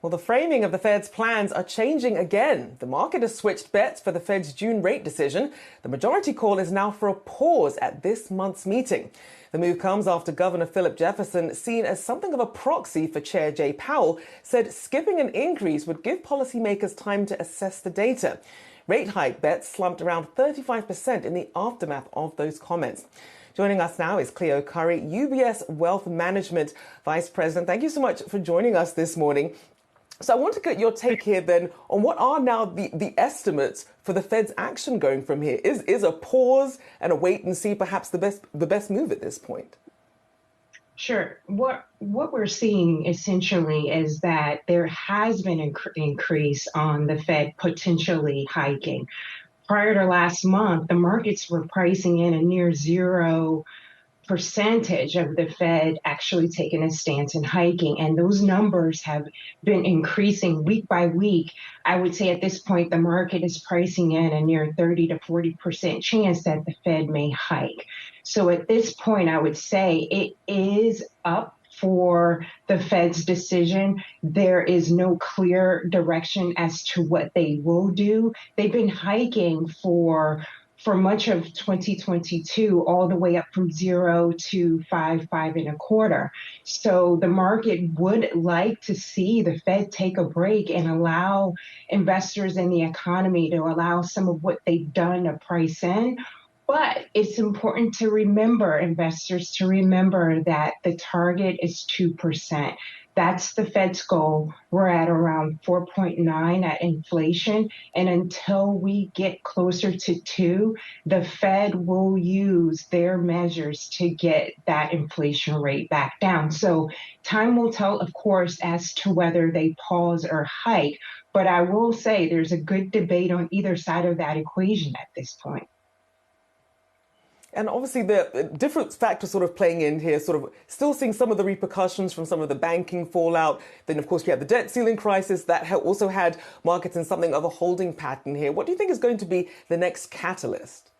Well, the framing of the Fed's plans are changing again. The market has switched bets for the Fed's June rate decision. The majority call is now for a pause at this month's meeting. The move comes after Governor Philip Jefferson, seen as something of a proxy for Chair Jay Powell, said skipping an increase would give policymakers time to assess the data. Rate hike bets slumped around 35% in the aftermath of those comments. Joining us now is Kleo Curry, UBS Wealth Management Vice President. Thank you so much for joining us this morning. So I want to get your take here then on what are now the estimates for the Fed's action going from here. Is a pause and a wait and see perhaps the best move at this point? Sure. What we're seeing essentially is that there has been an increase on the Fed potentially hiking. Prior to last month, the markets were pricing in a near zero percentage of the Fed actually taking a stance and hiking. And those numbers have been increasing week by week. I would say at this point, the market is pricing in a near 30 to 40% chance that the Fed may hike. So at this point, I would say it is up for the Fed's decision. There is no clear direction as to what they will do. They've been hiking for much of 2022, all the way up from 0 to 5.25. So the market would like to see the Fed take a break and allow investors in the economy to allow some of what they've done to price in. But it's important to remember, investors, to remember that the target is 2%. That's the Fed's goal. We're at around 4.9 at inflation. And until we get closer to 2, the Fed will use their measures to get that inflation rate back down. So time will tell, of course, as to whether they pause or hike. But I will say there's a good debate on either side of that equation at this point. And obviously the different factors sort of playing in here, sort of still seeing some of the repercussions from some of the banking fallout. Then, of course, you have the debt ceiling crisis that also had markets in something of a holding pattern here. What do you think is going to be the next catalyst?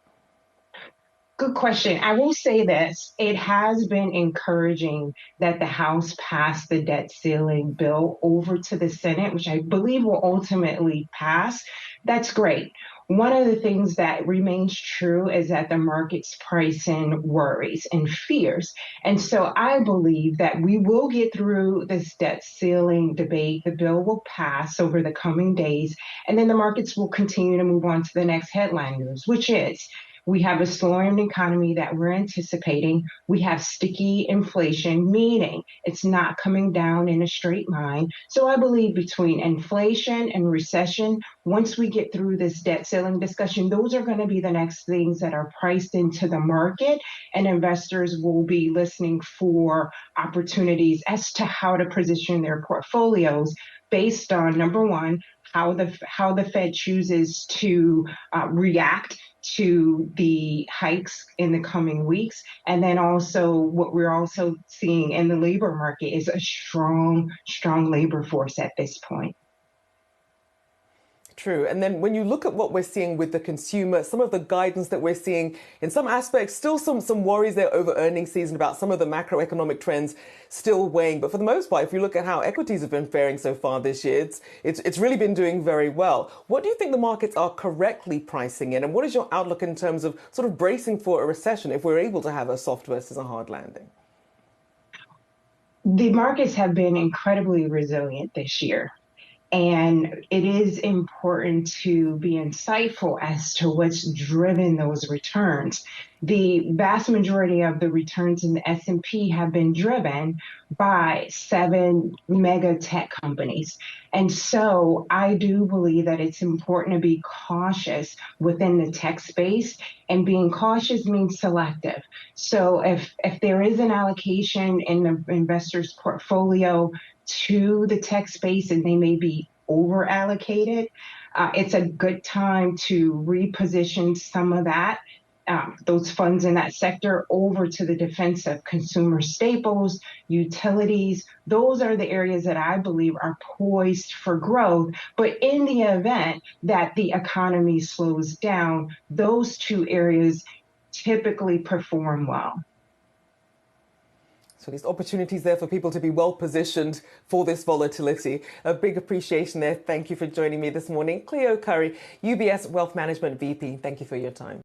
Good question. I will say this. It has been encouraging that the House passed the debt ceiling bill over to the Senate, which I believe will ultimately pass. That's great. One of the things that remains true is that the markets price in worries and fears. And so I believe that we will get through this debt ceiling debate. The bill will pass over the coming days, and then the markets will continue to move on to the next headline news, which is we have a slowing economy that we're anticipating. We have sticky inflation, meaning it's not coming down in a straight line. So I believe between inflation and recession, once we get through this debt ceiling discussion, those are going to be the next things that are priced into the market, and investors will be listening for opportunities as to how to position their portfolios based on, number one, how the Fed chooses to react to the hikes in the coming weeks. And then also what we're also seeing in the labor market is a strong labor force at this point. True. And then when you look at what we're seeing with the consumer, some of the guidance that we're seeing in some aspects, still some worries there over earnings season about some of the macroeconomic trends still weighing. But for the most part, if you look at how equities have been faring so far this year, it's really been doing very well. What do you think the markets are correctly pricing in? And what is your outlook in terms of sort of bracing for a recession if we're able to have a soft versus a hard landing? The markets have been incredibly resilient this year. And it is important to be insightful as to what's driven those returns. The vast majority of the returns in the S&P have been driven by 7 mega tech companies. And so I do believe that it's important to be cautious within the tech space, and being cautious means selective. So if there is an allocation in the investor's portfolio to the tech space and they may be over allocated, it's a good time to reposition some of that, those funds in that sector over to the defensive consumer staples, utilities. Those are the areas that I believe are poised for growth. But in the event that the economy slows down, those two areas typically perform well. So there's opportunities there for people to be well positioned for this volatility. A big appreciation there. Thank you for joining me this morning. Kleo Curry, UBS Wealth Management VP. Thank you for your time.